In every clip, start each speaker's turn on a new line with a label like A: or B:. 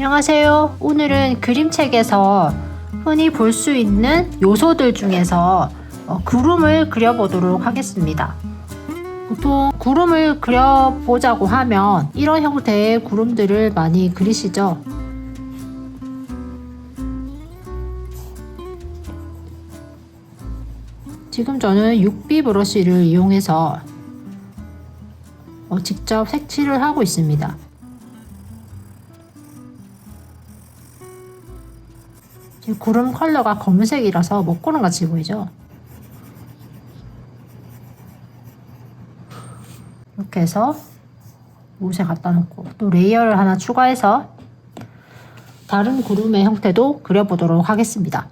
A: 안녕하세요. 오늘은 그림책에서 흔히 볼 수 있는 요소들 중에서 구름을 그려보도록 하겠습니다. 보통 구름을 그려보자고 하면 이런 형태의 구름들을 많이 그리시죠? 지금 저는 6B 브러쉬를 이용해서 직접 색칠을 하고 있습니다. 구름 컬러가 검은색이라서 먹구름같이 보이죠? 이렇게 해서 옷에 갖다 놓고 또 레이어를 하나 추가해서 다른 구름의 형태도 그려보도록 하겠습니다.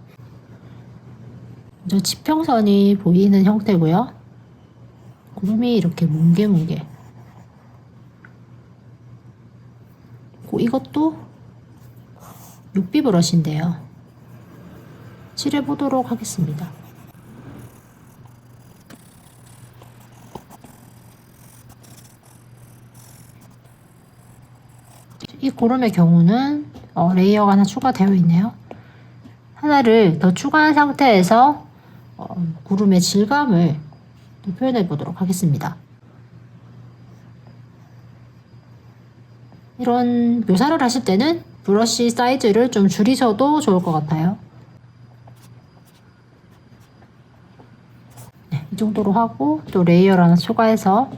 A: 먼저 지평선이 보이는 형태고요. 구름이 이렇게 뭉게뭉게. 이것도 6B 브러쉬인데요. 칠해보도록 하겠습니다. 이 구름의 경우는 레이어가 하나 추가되어 있네요. 하나를 더 추가한 상태에서 구름의 질감을 표현해 보도록 하겠습니다. 이런 묘사를 하실 때는 브러쉬 사이즈를 좀 줄이셔도 좋을 것 같아요. 네, 이 정도로 하고 또 레이어를 하나 추가해서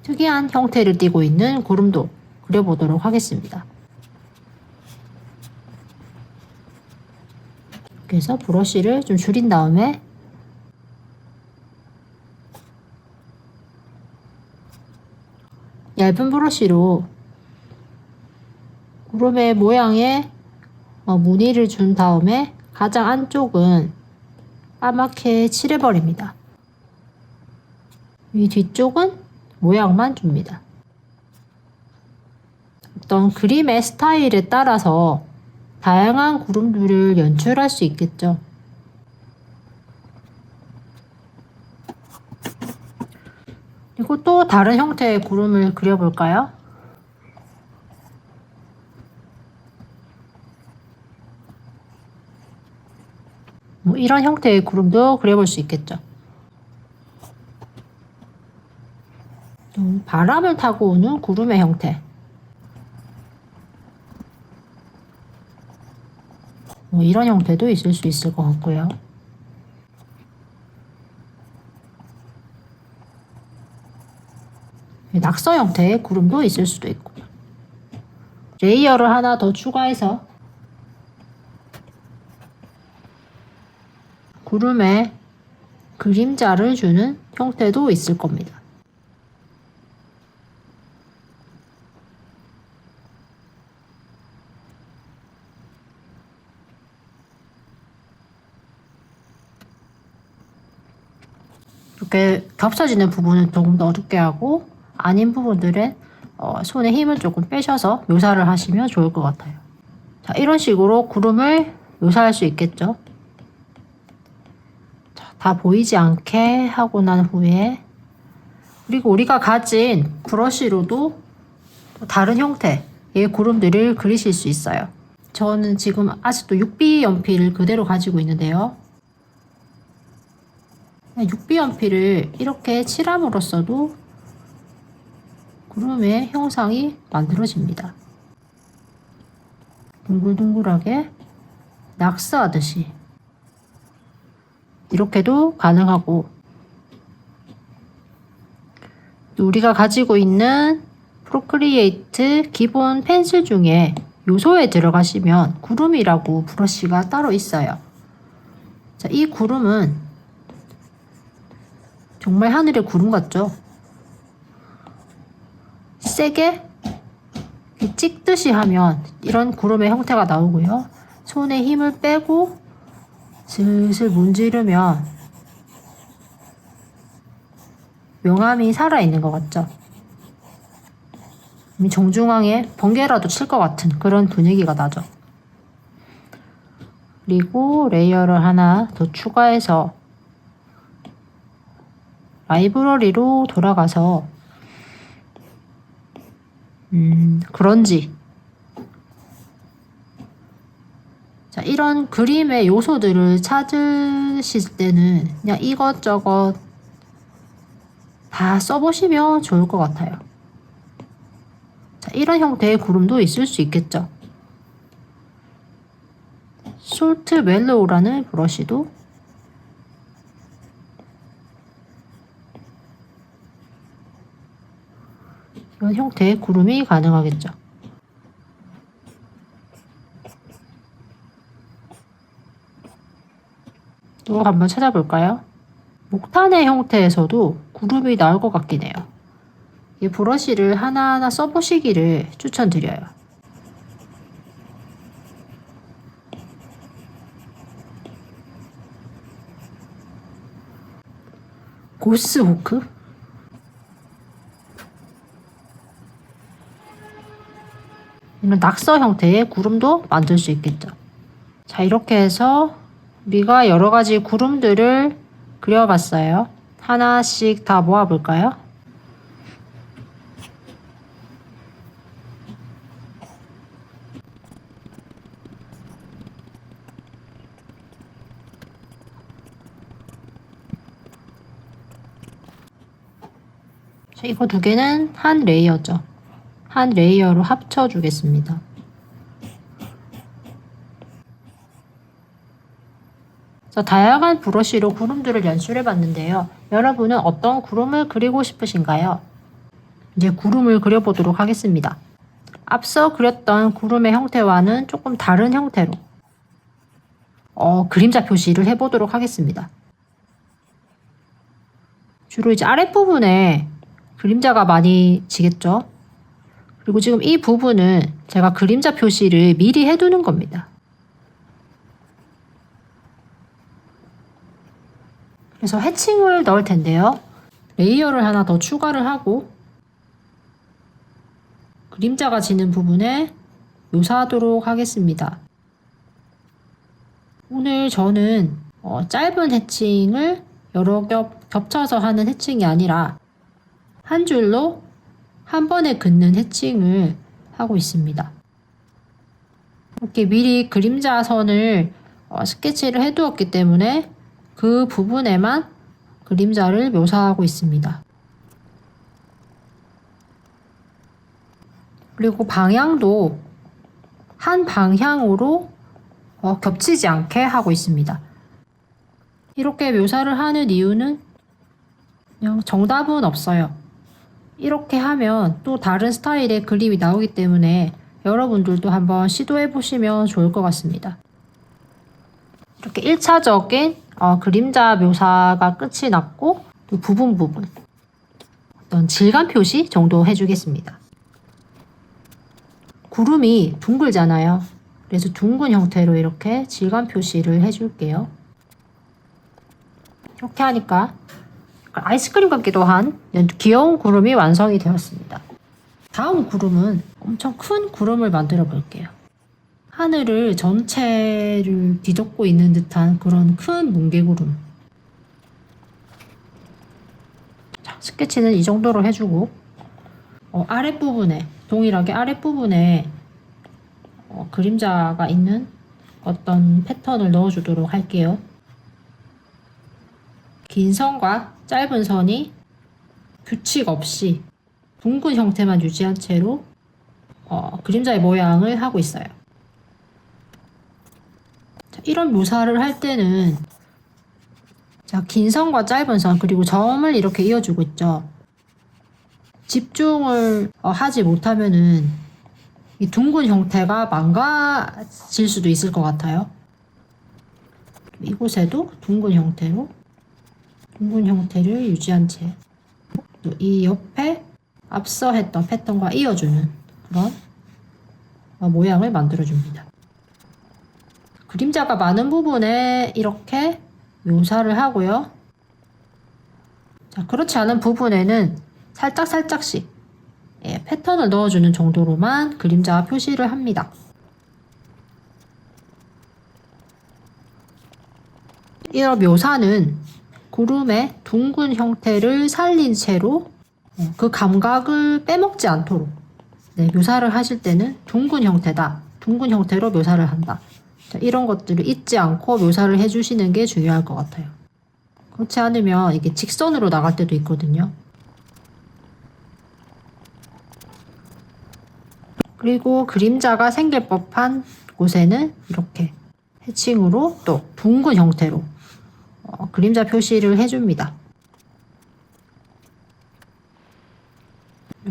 A: 특이한 형태를 띠고 있는 구름도 그려보도록 하겠습니다. 이렇게 해서 브러쉬를 좀 줄인 다음에 얇은 브러쉬로 구름의 모양에 무늬를 준 다음에 가장 안쪽은 까맣게 칠해버립니다. 이 뒤쪽은 모양만 줍니다. 어떤 그림의 스타일에 따라서 다양한 구름들을 연출할 수 있겠죠. 그리고 또 다른 형태의 구름을 그려볼까요? 이런 형태의 구름도 그려볼 수 있겠죠. 바람을 타고 오는 구름의 형태. 이런 형태도 있을 수 있을 것 같고요. 낙서 형태의 구름도 있을 수도 있고. 레이어를 하나 더 추가해서 구름에 그림자를 주는 형태도 있을 겁니다. 이렇게 겹쳐지는 부분은 조금 더 어둡게 하고 아닌 부분들은 손에 힘을 조금 빼셔서 묘사를 하시면 좋을 것 같아요. 자, 이런 식으로 구름을 묘사할 수 있겠죠. 자, 다 보이지 않게 하고 난 후에 그리고 우리가 가진 브러쉬로도 다른 형태의 구름들을 그리실 수 있어요. 저는 지금 아직도 6B 연필을 그대로 가지고 있는데요. 6B 연필을 이렇게 칠함으로써도 구름의 형상이 만들어집니다. 둥글둥글하게 낙서하듯이 이렇게도 가능하고 또 우리가 가지고 있는 프로크리에이트 기본 펜슬 중에 요소에 들어가시면 구름이라고 브러쉬가 따로 있어요. 자, 이 구름은 정말 하늘의 구름 같죠? 세게 찍듯이 하면 이런 구름의 형태가 나오고요. 손에 힘을 빼고 슬슬 문지르면 명암이 살아있는 것 같죠? 정중앙에 번개라도 칠 것 같은 그런 분위기가 나죠. 그리고 레이어를 하나 더 추가해서 라이브러리로 돌아가서 그런지. 자, 이런 그림의 요소들을 찾으실 때는 그냥 이것저것 다 써보시면 좋을 것 같아요. 자, 이런 형태의 구름도 있을 수 있겠죠. 솔트 멜로우라는 브러쉬도 이런 형태의 구름이 가능하겠죠. 또 한번 찾아볼까요? 목탄의 형태에서도 구름이 나올 것 같긴 해요. 이 브러쉬를 하나하나 써보시기를 추천드려요. 고스 호크? 이런 낙서 형태의 구름도 만들 수 있겠죠. 자, 이렇게 해서 우리가 여러 가지 구름들을 그려봤어요. 하나씩 다 모아볼까요? 자, 이거 두 개는 한 레이어죠. 한 레이어로 합쳐주겠습니다. 자, 다양한 브러쉬로 구름들을 연출해 봤는데요. 여러분은 어떤 구름을 그리고 싶으신가요? 이제 구름을 그려보도록 하겠습니다. 앞서 그렸던 구름의 형태와는 조금 다른 형태로 그림자 표시를 해보도록 하겠습니다. 주로 이제 아랫부분에 그림자가 많이 지겠죠? 그리고 지금 이 부분은 제가 그림자 표시를 미리 해두는 겁니다. 그래서 해칭을 넣을 텐데요. 레이어를 하나 더 추가를 하고 그림자가 지는 부분에 묘사하도록 하겠습니다. 오늘 저는 짧은 해칭을 여러 겹 겹쳐서 하는 해칭이 아니라 한 줄로 한 번에 긋는 해칭을 하고 있습니다. 이렇게 미리 그림자 선을 스케치를 해두었기 때문에 그 부분에만 그림자를 묘사하고 있습니다. 그리고 방향도 한 방향으로 겹치지 않게 하고 있습니다. 이렇게 묘사를 하는 이유는 그냥 정답은 없어요. 이렇게 하면 또 다른 스타일의 그림이 나오기 때문에 여러분들도 한번 시도해 보시면 좋을 것 같습니다. 이렇게 1차적인 그림자 묘사가 끝이 났고 또 부분 어떤 질감 표시 정도 해주겠습니다. 구름이 둥글잖아요. 그래서 둥근 형태로 이렇게 질감 표시를 해줄게요. 이렇게 하니까 아이스크림 같기도 한 귀여운 구름이 완성이 되었습니다. 다음 구름은 엄청 큰 구름을 만들어 볼게요. 하늘을 전체를 뒤덮고 있는 듯한 그런 큰 뭉게구름. 자, 스케치는 이 정도로 해주고 아랫부분에 동일하게 아랫부분에 그림자가 있는 어떤 패턴을 넣어주도록 할게요. 긴 선과 짧은 선이 규칙 없이 둥근 형태만 유지한 채로 그림자의 모양을 하고 있어요. 자, 이런 묘사를 할 때는 자, 긴 선과 짧은 선 그리고 점을 이렇게 이어주고 있죠. 집중을 하지 못하면은 이 둥근 형태가 망가질 수도 있을 것 같아요. 이곳에도 둥근 형태를 유지한 채 또 이 옆에 앞서 했던 패턴과 이어주는 그런 모양을 만들어줍니다. 그림자가 많은 부분에 이렇게 묘사를 하고요. 자, 그렇지 않은 부분에는 살짝씩 패턴을 넣어주는 정도로만 그림자 표시를 합니다. 이런 묘사는 구름의 둥근 형태를 살린 채로 그 감각을 빼먹지 않도록 묘사를 하실 때는 둥근 형태다. 둥근 형태로 묘사를 한다. 자, 이런 것들을 잊지 않고 묘사를 해주시는 게 중요할 것 같아요. 그렇지 않으면 이게 직선으로 나갈 때도 있거든요. 그리고 그림자가 생길 법한 곳에는 이렇게 해칭으로 또 둥근 형태로 그림자 표시를 해줍니다.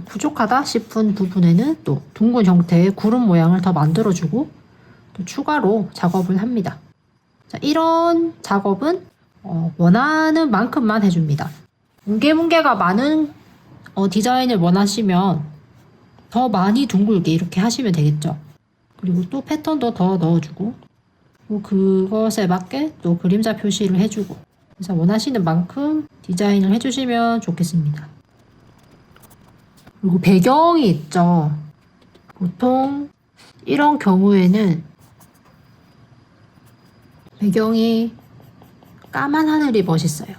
A: 부족하다 싶은 부분에는 또 둥근 형태의 구름 모양을 더 만들어주고 또 추가로 작업을 합니다. 자, 이런 작업은 원하는 만큼만 해줍니다. 뭉게뭉게가 많은 디자인을 원하시면 더 많이 둥글게 이렇게 하시면 되겠죠. 그리고 또 패턴도 더 넣어주고 그것에 맞게 또 그림자 표시를 해주고 그래서 원하시는 만큼 디자인을 해주시면 좋겠습니다. 그리고 배경이 있죠. 보통 이런 경우에는 배경이 까만 하늘이 멋있어요.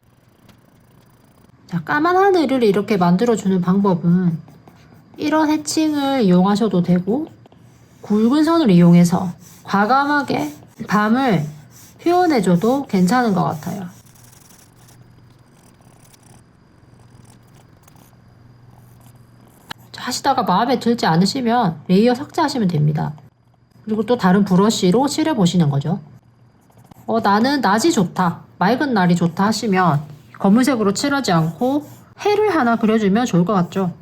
A: 자, 까만 하늘을 이렇게 만들어주는 방법은 이런 해칭을 이용하셔도 되고 굵은 선을 이용해서 과감하게 밤을 표현해줘도 괜찮은 것 같아요. 하시다가 마음에 들지 않으시면 레이어 삭제하시면 됩니다. 그리고 또 다른 브러쉬로 칠해보시는 거죠. 나는 낮이 좋다, 맑은 날이 좋다 하시면 검은색으로 칠하지 않고 해를 하나 그려주면 좋을 것 같죠.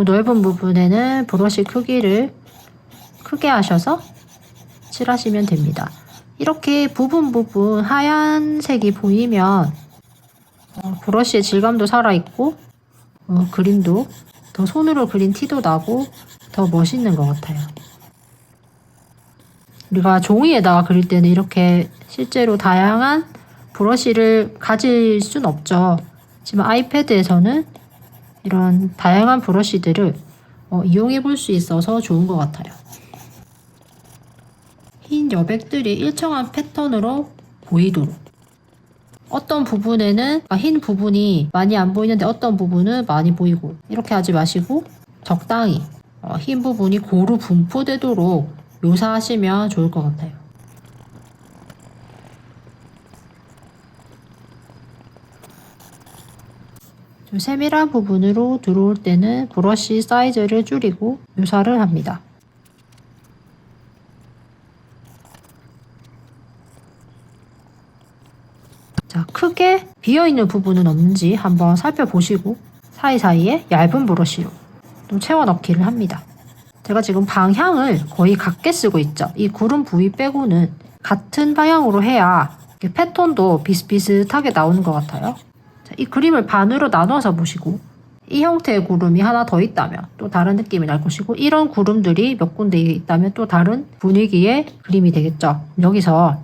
A: 넓은 부분에는 브러쉬 크기를 크게 하셔서 칠하시면 됩니다. 이렇게 부분 하얀색이 보이면 브러쉬의 질감도 살아있고 그림도 더 손으로 그린 티도 나고 더 멋있는 것 같아요. 우리가 종이에다가 그릴 때는 이렇게 실제로 다양한 브러쉬를 가질 순 없죠. 하지만 아이패드에서는 이런 다양한 브러쉬들을 이용해 볼 수 있어서 좋은 것 같아요. 흰 여백들이 일정한 패턴으로 보이도록 어떤 부분에는 흰 부분이 많이 안 보이는데 어떤 부분은 많이 보이고 이렇게 하지 마시고 적당히 흰 부분이 고루 분포되도록 묘사하시면 좋을 것 같아요. 좀 세밀한 부분으로 들어올 때는 브러쉬 사이즈를 줄이고 묘사를 합니다. 자, 크게 비어있는 부분은 없는지 한번 살펴보시고 사이사이에 얇은 브러쉬로 또 채워 넣기를 합니다. 제가 지금 방향을 거의 같게 쓰고 있죠. 이 구름 부위 빼고는 같은 방향으로 해야 패턴도 비슷비슷하게 나오는 것 같아요. 자, 이 그림을 반으로 나눠서 보시고 이 형태의 구름이 하나 더 있다면 또 다른 느낌이 날 것이고 이런 구름들이 몇 군데 있다면 또 다른 분위기의 그림이 되겠죠. 여기서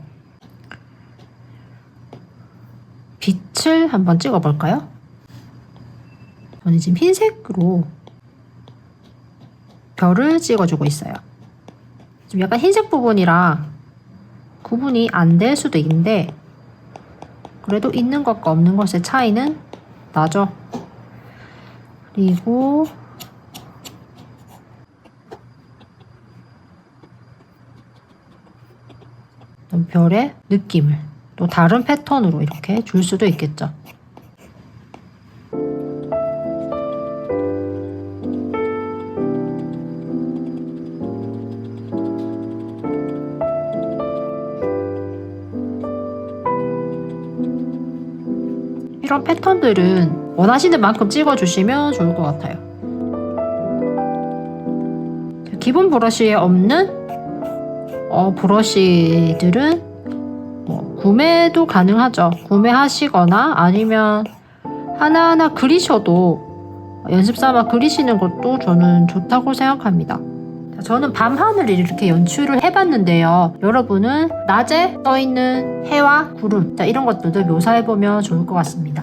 A: 빛을 한번 찍어 볼까요? 저는 지금 흰색으로 별을 찍어주고 있어요. 좀 약간 흰색 부분이랑 구분이 안 될 수도 있는데 그래도 있는 것과 없는 것의 차이는 나죠. 그리고 별의 느낌을 또 다른 패턴으로 이렇게 줄 수도 있겠죠. 이런 패턴들은 원하시는 만큼 찍어주시면 좋을 것 같아요. 기본 브러쉬에 없는 브러쉬들은 구매도 가능하죠. 구매하시거나 아니면 하나하나 그리셔도 연습삼아 그리시는 것도 저는 좋다고 생각합니다. 저는 밤하늘을 이렇게 연출을 해봤는데요. 여러분은 낮에 떠있는 해와 구름 이런 것들도 묘사해보면 좋을 것 같습니다.